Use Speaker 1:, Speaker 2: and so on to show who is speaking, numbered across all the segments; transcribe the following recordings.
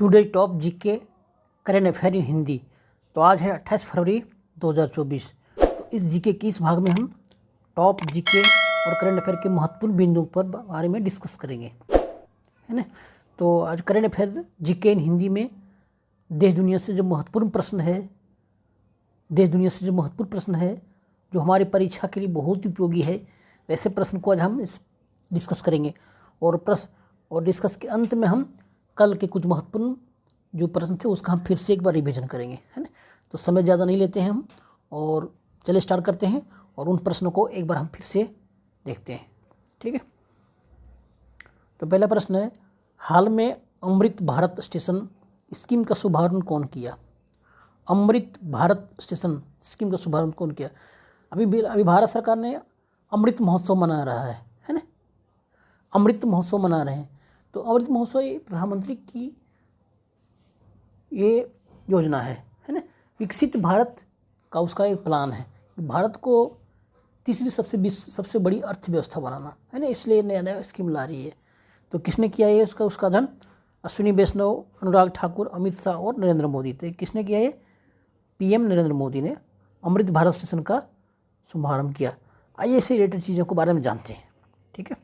Speaker 1: Today top GK current affair in Hindi. तो आज है 28 फरवरी 2024। तो इस जीके की इस भाग में हम टॉप जीके और करेंट अफेयर के महत्वपूर्ण बिंदुओं पर बारे में डिस्कस करेंगे, है ना। तो आज करेंट अफेयर जीके इन हिंदी में देश दुनिया से जो महत्वपूर्ण प्रश्न है जो हमारी परीक्षा के लिए बहुत उपयोगी है, वैसे प्रश्न को आज हम डिस्कस करेंगे। और डिस्कस के अंत में हम कल के कुछ महत्वपूर्ण जो प्रश्न थे उसका हम फिर से एक बार रिवीजन करेंगे, है ना। तो समय ज़्यादा नहीं लेते हैं हम और चले स्टार्ट करते हैं और उन प्रश्नों को एक बार हम फिर से देखते हैं, ठीक है। तो पहला प्रश्न है, हाल में अमृत भारत स्टेशन स्कीम का शुभारंभ कौन किया? अमृत भारत स्टेशन स्कीम का शुभारंभ कौन किया? अभी भारत सरकार ने अमृत महोत्सव मना रहा है ना। अमृत महोत्सव मना रहे हैं। तो अमृत महोत्सव प्रधानमंत्री की ये योजना है ना। विकसित भारत का उसका एक प्लान है, भारत को तीसरी सबसे बड़ी अर्थव्यवस्था बनाना, है ना। इसलिए नया स्कीम ला रही है। तो किसने किया है उसका धन? अश्विनी वैष्णव, अनुराग ठाकुर, अमित शाह और नरेंद्र मोदी। तो किसने किया है? पीएम नरेंद्र मोदी ने अमृत भारत स्टेशन का शुभारंभ किया। आइए इसे रिलेटेड चीज़ों के बारे में जानते हैं, ठीक है।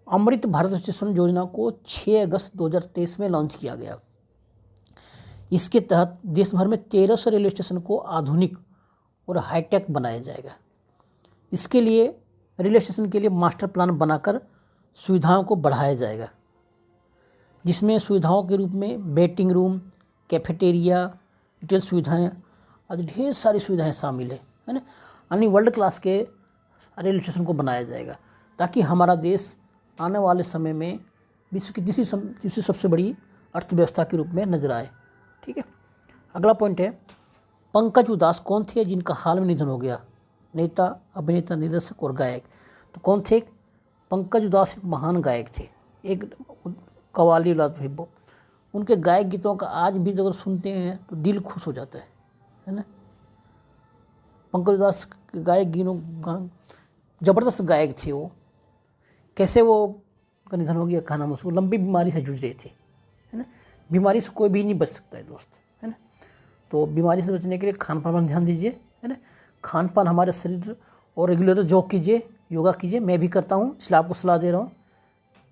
Speaker 1: अमृत भारत स्टेशन योजना को 6 अगस्त 2023 में लॉन्च किया गया। इसके तहत देश भर में 1300 रेलवे स्टेशन को आधुनिक और हाईटेक बनाया जाएगा। इसके लिए रेलवे स्टेशन के लिए मास्टर प्लान बनाकर सुविधाओं को बढ़ाया जाएगा, जिसमें सुविधाओं के रूप में वेटिंग रूम, कैफेटेरिया, रिटेल सुविधाएं आदि ढेर सारी सुविधाएं शामिल है ना। यानी वर्ल्ड क्लास के रेलवे स्टेशन को बनाया जाएगा ताकि हमारा देश आने वाले समय में विश्व की तीसरी सबसे बड़ी अर्थव्यवस्था के रूप में नजर आए, ठीक है। अगला पॉइंट है, पंकज उदास कौन थे जिनका हाल में निधन हो गया? नेता, अभिनेता, निर्देशक और गायक। तो कौन थे? पंकज उदास एक महान गायक थे, एक कव्वाली औलाद थे। उनके गायक गीतों का आज भी अगर सुनते हैं तो दिल खुश हो जाता है ना। पंकज उदास गायक जबरदस्त गायक थे वो। कैसे वो का निधन हो गया? खाना मुश्किल, लंबी बीमारी से जूझ रहे थे, है ना। बीमारी से कोई भी नहीं बच सकता है दोस्त, है ना। तो बीमारी से बचने के लिए खान पान पर ध्यान दीजिए, है ना। खान पान हमारे शरीर और रेगुलर जॉग कीजिए, योगा कीजिए। मैं भी करता हूँ, इसलिए आपको सलाह दे रहा हूँ,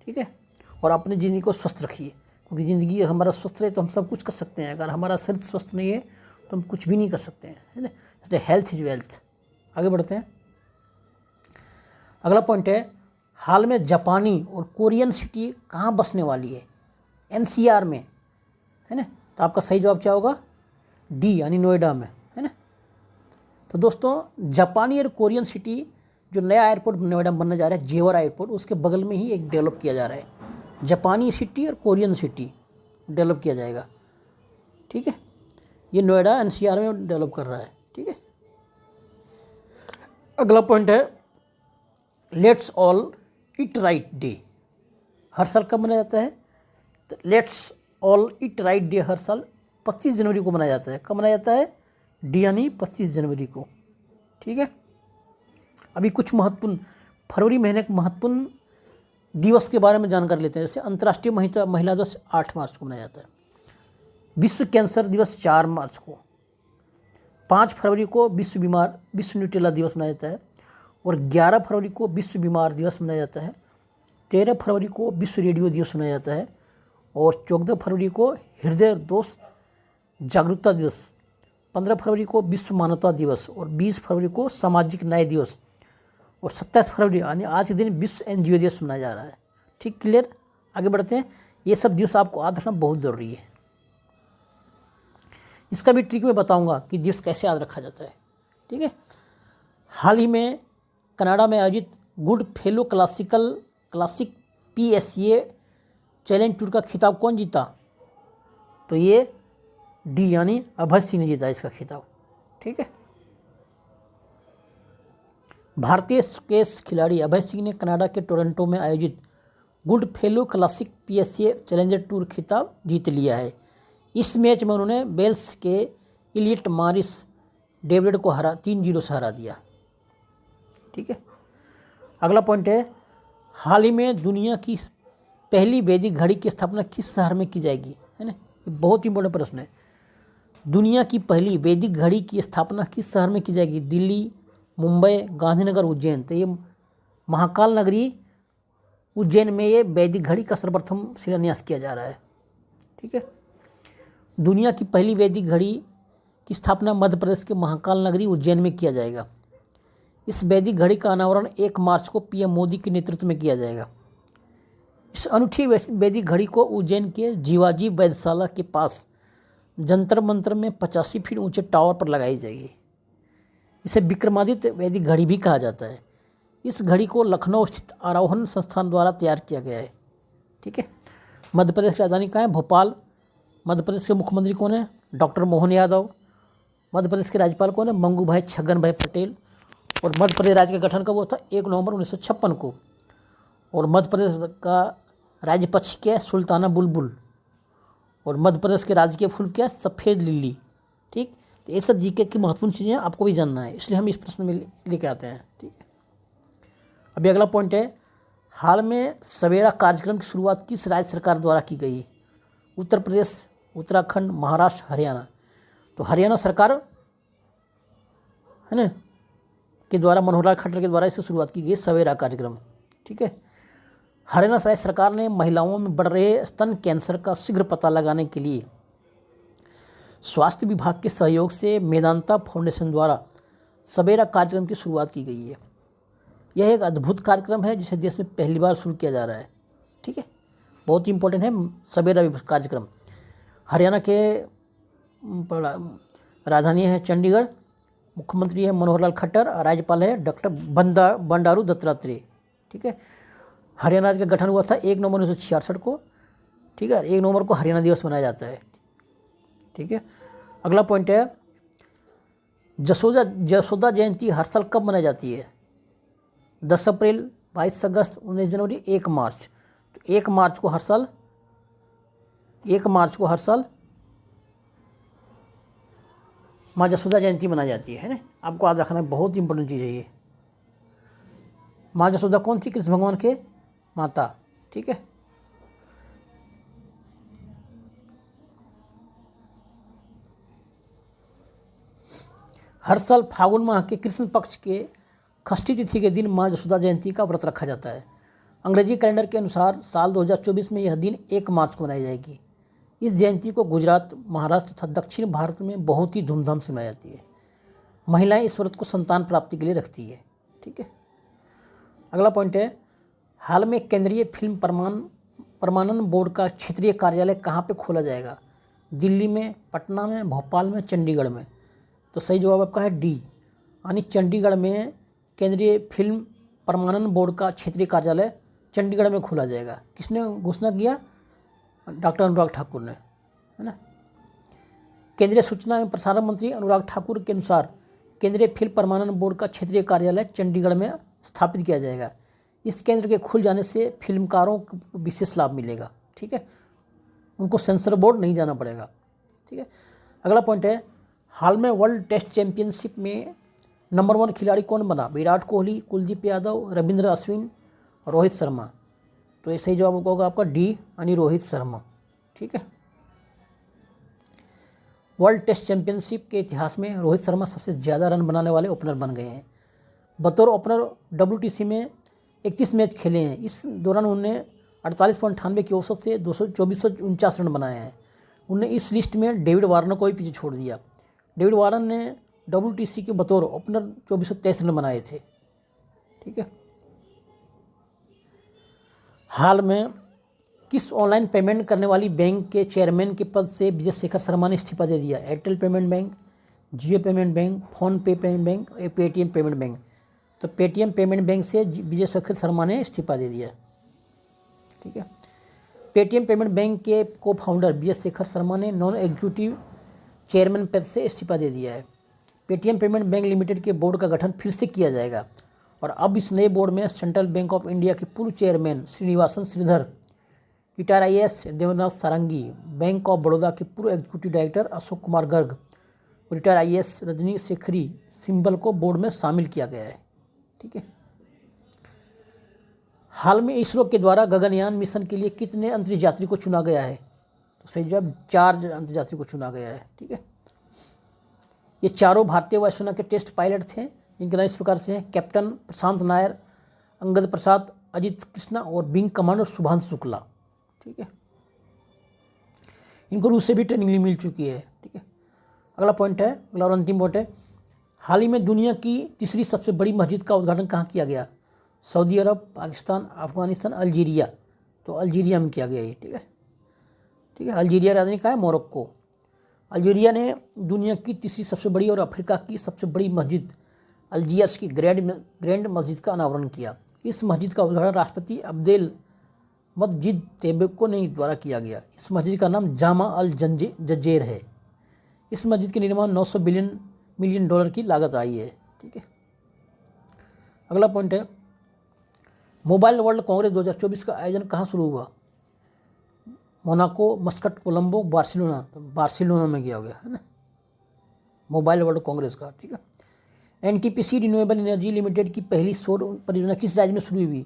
Speaker 1: ठीक है। और अपनी ज़िंदगी को स्वस्थ रखिए, क्योंकि ज़िंदगी हमारा स्वस्थ रहे तो हम सब कुछ कर सकते हैं। अगर हमारा शरीर स्वस्थ नहीं है तो हम कुछ भी नहीं कर सकते हैं, है ना। इसलिए हेल्थ इज वेल्थ। आगे बढ़ते हैं। अगला पॉइंट है, हाल में जापानी और कोरियन सिटी कहाँ बसने वाली है? एनसीआर में, है ना। तो आपका सही जवाब क्या होगा? डी, यानी नोएडा में, है ना। तो दोस्तों, जापानी और कोरियन सिटी जो नया एयरपोर्ट नोएडा में बनने जा रहा है, जेवर एयरपोर्ट, उसके बगल में ही एक डेवलप किया जा रहा है। जापानी सिटी और कोरियन सिटी डेवलप किया जाएगा, ठीक है। ये नोएडा एनसीआर में डेवलप कर रहा है, ठीक है। अगला पॉइंट है, let's all eat right day हर साल कब मनाया जाता है? तो let's all eat right day हर साल 25 जनवरी को मनाया जाता है। कब मनाया जाता है? डी, यानी 25 जनवरी को, ठीक है। अभी कुछ महत्वपूर्ण फरवरी महीने के महत्वपूर्ण दिवस के बारे में जानकारी लेते हैं। जैसे अंतर्राष्ट्रीय महिला दिवस 8 मार्च को मनाया जाता है। विश्व कैंसर दिवस 4 मार्च को। 5 फरवरी को विश्व न्यूट्रेला दिवस मनाया जाता है। और 11 फरवरी को विश्व बीमार दिवस मनाया जाता है। 13 फरवरी को विश्व रेडियो दिवस मनाया जाता है। और 14 फरवरी को हृदय दोष जागरूकता दिवस। 15 फरवरी को विश्व मानवता दिवस। और 20 फरवरी को सामाजिक न्याय दिवस। और 27 फरवरी यानी आज के दिन विश्व एनजीओ दिवस मनाया जा रहा है, ठीक, क्लियर। आगे बढ़ते हैं। ये सब दिवस आपको याद रखना बहुत ज़रूरी है। इसका भी ट्रिक मैं बताऊंगा कि दिवस कैसे याद रखा जाता है, ठीक है। हाल ही में कनाडा में आयोजित good fellow classic PSA challenge tour का खिताब कौन जीता? तो ये डी, यानी अभय सिंह ने जीता इसका खिताब, ठीक है। भारतीय स्क्वैश खिलाड़ी अभय सिंह ने कनाडा के टोरंटो में आयोजित good fellow classic PSA challenger tour खिताब जीत लिया है। इस मैच में उन्होंने वेल्स के इलियट मॉरिस डेविड को 3-0 से हरा दिया, ठीक है। अगला पॉइंट है, हाल ही में दुनिया की पहली वैदिक घड़ी की स्थापना किस शहर में की जाएगी, है ना। ये बहुत ही इंपॉर्टेंट प्रश्न है। दुनिया की पहली वैदिक घड़ी की स्थापना किस शहर में की जाएगी? दिल्ली, मुंबई, गांधीनगर, उज्जैन। तो ये महाकाल नगरी उज्जैन में ये वैदिक घड़ी का सर्वप्रथम शिलान्यास किया जा रहा है। ठीक है। दुनिया की पहली वैदिक घड़ी की स्थापना मध्य प्रदेश के महाकाल नगरी उज्जैन में किया जाएगा। इस वैदिक घड़ी का अनावरण 1 मार्च को पीएम मोदी के नेतृत्व में किया जाएगा। इस अनूठी वैदिक घड़ी को उज्जैन के जीवाजी वैधशाला के पास जंतर मंतर में 85 फीट ऊंचे टावर पर लगाई जाएगी। इसे विक्रमादित्य वैदिक घड़ी भी कहा जाता है। इस घड़ी को लखनऊ स्थित आरोहण संस्थान द्वारा तैयार किया गया है। ठीक है। मध्य प्रदेश की राजधानी कहाँ है? भोपाल। मध्य प्रदेश के मुख्यमंत्री कौन है? डॉक्टर मोहन यादव। मध्य प्रदेश के राज्यपाल कौन है? मंगू भाई छगन भाई पटेल। और मध्य प्रदेश राज्य का गठन कब हुआ था? 1 नवंबर 1956 को। और मध्य प्रदेश का राज्य पक्षी क्या है? सुल्ताना बुलबुल। और मध्य प्रदेश के राजकीय फूल क्या है? सफ़ेद लिली। ठीक। तो ये सब जीके की महत्वपूर्ण चीज़ें आपको भी जानना है, इसलिए हम इस प्रश्न में लेके आते हैं। ठीक है। अभी अगला पॉइंट है, हाल में सवेरा कार्यक्रम की शुरुआत किस राज्य सरकार द्वारा की गई? उत्तर प्रदेश, उत्तराखंड, महाराष्ट्र, हरियाणा। तो हरियाणा सरकार है ना के द्वारा, मनोहर लाल खट्टर के द्वारा इसकी शुरुआत की गई सवेरा कार्यक्रम। ठीक है। हरियाणा राज्य सरकार ने महिलाओं में बढ़ रहे स्तन कैंसर का शीघ्र पता लगाने के लिए स्वास्थ्य विभाग के सहयोग से मेदांता फाउंडेशन द्वारा सवेरा कार्यक्रम की शुरुआत की गई है। यह एक अद्भुत कार्यक्रम है जिसे देश में पहली बार शुरू किया जा रहा है। ठीक है। बहुत ही इंपॉर्टेंट है सवेरा कार्यक्रम। हरियाणा के राजधानी है चंडीगढ़, मुख्यमंत्री है मनोहर लाल खट्टर, राज्यपाल है डॉक्टर बंडारू दत्तात्रेय। ठीक है। हरियाणा राज्य का गठन हुआ था 1 नवंबर 1966 को। ठीक है। 1 नवंबर को हरियाणा दिवस मनाया जाता है। ठीक है। अगला पॉइंट है, जसोदा जयंती हर साल कब मनाई जाती है? 10 अप्रैल, 22 अगस्त, 19 जनवरी, 1 मार्च। तो 1 मार्च को हर साल माँ जसोदा जयंती मनाई जाती है ना। आपको याद रखना है, बहुत ही इंपॉर्टेंट चीज़ है ये। माँ जसोदा कौन थी? कृष्ण भगवान के माता। ठीक है। हर साल फागुन माह के कृष्ण पक्ष के षष्ठी तिथि के दिन माँ जसोदा जयंती का व्रत रखा जाता है। अंग्रेजी कैलेंडर के अनुसार साल 2024 में यह दिन 1 मार्च को मनाई जाएगी। इस जयंती को गुजरात, महाराष्ट्र तथा दक्षिण भारत में बहुत ही धूमधाम से मनाई जाती है। महिलाएं इस व्रत को संतान प्राप्ति के लिए रखती है। ठीक है। अगला पॉइंट है, हाल में केंद्रीय फिल्म प्रमाणन बोर्ड का क्षेत्रीय कार्यालय कहाँ पे खोला जाएगा? दिल्ली में, पटना में, भोपाल में, चंडीगढ़ में। तो सही जवाब आपका है डी, यानी चंडीगढ़ में केंद्रीय फिल्म प्रमाणन बोर्ड का क्षेत्रीय कार्यालय चंडीगढ़ में खोला जाएगा। किसने घोषणा किया? डॉक्टर अनुराग ठाकुर ने, है ना। केंद्रीय सूचना एवं प्रसारण मंत्री अनुराग ठाकुर के अनुसार केंद्रीय फिल्म प्रमाणन बोर्ड का क्षेत्रीय कार्यालय चंडीगढ़ में स्थापित किया जाएगा। इस केंद्र के खुल जाने से फिल्मकारों को विशेष लाभ मिलेगा। ठीक है। उनको सेंसर बोर्ड नहीं जाना पड़ेगा। ठीक है। अगला पॉइंट है, हाल में वर्ल्ड टेस्ट चैंपियनशिप में नंबर 1 खिलाड़ी कौन बना? विराट कोहली, कुलदीप यादव, रविंद्र अश्विन, रोहित शर्मा। तो ये सही जवाब होगा आपका डी, यानी रोहित शर्मा। ठीक है। वर्ल्ड टेस्ट चैंपियनशिप के इतिहास में रोहित शर्मा सबसे ज़्यादा रन बनाने वाले ओपनर बन गए हैं। बतौर ओपनर WTC में 31 मैच खेले हैं। इस दौरान उन्होंने 48.98 की औसत से 2449 रन बनाए हैं। उन्होंने इस लिस्ट में डेविड वार्नर को भी पीछे छोड़ दिया। डेविड वार्नर ने WTC के बतौर ओपनर 2423 रन बनाए थे। ठीक है। हाल में किस ऑनलाइन पेमेंट करने वाली बैंक के चेयरमैन के पद से विजय शेखर शर्मा ने इस्तीफा दे दिया? एयरटेल पेमेंट बैंक, जियो पेमेंट बैंक, फोन पे पेमेंट बैंक और पेटीएम पेमेंट बैंक। तो पेटीएम पेमेंट बैंक से विजय शेखर शर्मा ने इस्तीफा दे दिया। ठीक है। पेटीएम पेमेंट बैंक के को फाउंडर विजय शेखर शर्मा ने नॉन एग्जीक्यूटिव चेयरमैन पद से इस्तीफा दे दिया है। पेटीएम पेमेंट बैंक लिमिटेड के बोर्ड का गठन फिर से किया जाएगा और अब इस नए बोर्ड में सेंट्रल बैंक ऑफ इंडिया के पूर्व chairman Srinivasan Sridhar, retire IAS Devnath Sarangi, bank of Baroda के पूर्व executive director Ashok Kumar Garg, retire IAS Rajni Sekhri Sibal को बोर्ड में शामिल किया गया है। ठीक है। हाल में इसरो के द्वारा गगनयान मिशन के लिए कितने अंतरिक्ष यात्री को चुना गया है? तो तो सही जवाब 4 अंतर्राष्ट्रीय को चुना गया है। ठीक है, ये चारों भारतीय वायुसेना के टेस्ट पायलट थे, जिनके नाम इस प्रकार से हैं: कैप्टन प्रशांत नायर, अंगद प्रसाद, अजित कृष्णा और विंग कमांडर शुभांशु शुक्ला। ठीक है, इनको रूस से भी ट्रेनिंग मिल चुकी है। ठीक है, अगला पॉइंट है, अगला और अंतिम पॉइंट है, हाल ही में दुनिया की तीसरी सबसे बड़ी मस्जिद का उद्घाटन कहाँ किया गया? सऊदी अरब, पाकिस्तान, अफगानिस्तान, अल्जीरिया। तो अल्जीरिया में किया गया ये। ठीक है, ठीक है, अल्जीरिया राजधानी कहाँ है? मोरक्को। अल्जीरिया ने दुनिया की तीसरी सबसे बड़ी और अफ्रीका की सबसे बड़ी मस्जिद अल्जियर्स की ग्रैंड मस्जिद का अनावरण किया। इस मस्जिद का उद्घाटन राष्ट्रपति अब्देल मजीद तेब्बको ने द्वारा किया गया। इस मस्जिद का नाम जामा अल जजेर है। इस मस्जिद के निर्माण 900 मिलियन डॉलर की लागत आई है। ठीक है, अगला पॉइंट है, मोबाइल वर्ल्ड कांग्रेस 2024 का आयोजन कहाँ शुरू हुआ? Monaco, Muscat, Colombo, Barcelona. तो बार्सिलोना में किया गया है ना मोबाइल वर्ल्ड कांग्रेस का। ठीक है, एनटीपीसी रिन्यूएबल एनर्जी लिमिटेड की पहली सौर परियोजना किस राज्य में शुरू हुई?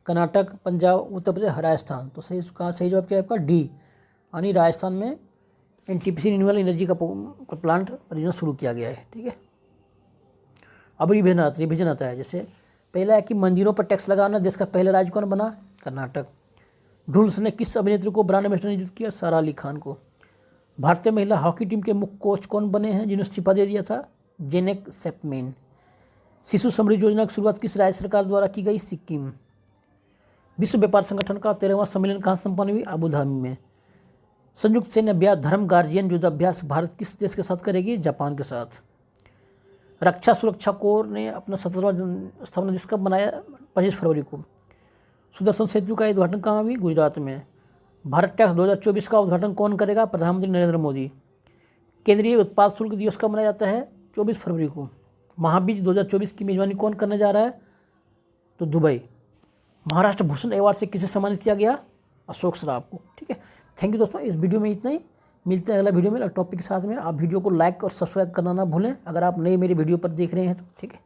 Speaker 1: कर्नाटक, पंजाब, उत्तर प्रदेश, राजस्थान। तो सही जवाब क्या है आपका? डी, यानी राजस्थान में एनटीपीसी रिन्यूएबल एनर्जी का प्लांट परियोजना शुरू किया गया है। ठीक है, अब रिविजन आता है। जैसे पहला है कि मंदिरों पर टैक्स लगाना देश का पहला राज्य कौन बना? कर्नाटक। ढूल्स ने किस अभिनेत्री को ब्रांड एम्बेसडर नियुक्त किया? सारा अली खान को। भारतीय महिला हॉकी टीम के मुख्य कोच कौन बने हैं जिन्होंने इस्तीफा दे दिया था? जेनेक सेपमेन। शिशु समृद्धि योजना की शुरुआत किस राज्य सरकार द्वारा की गई? सिक्किम। विश्व व्यापार संगठन का 13वां सम्मेलन कहाँ संपन्न हुई? अबू धाबी में। संयुक्त सैन्य अभ्यास धर्म गार्जियन युद्ध अभ्यास भारत किस देश के साथ करेगी? जापान के साथ। रक्षा सुरक्षा कोर ने अपना 17वां स्थापना दिवस कब मनाया? 25 फरवरी को। सुदर्शन सेतु का उद्घाटन कहाँ हुई? गुजरात में। भारत टैक्स 2024 का उद्घाटन कौन करेगा? प्रधानमंत्री नरेंद्र मोदी। केंद्रीय उत्पाद शुल्क दिवस कब मनाया जाता है? 24 फरवरी को। महाबीज 2024 की मेजबानी कौन करने जा रहा है? तो दुबई। महाराष्ट्र भूषण अवार्ड से किसे सम्मानित किया गया? अशोक सराफ को। ठीक है, थैंक यू दोस्तों, इस वीडियो में इतना ही। मिलते हैं अगला वीडियो में अगला टॉपिक के साथ में। आप वीडियो को लाइक और सब्सक्राइब करना ना भूलें अगर आप नए मेरे वीडियो पर देख रहे हैं तो। ठीक है।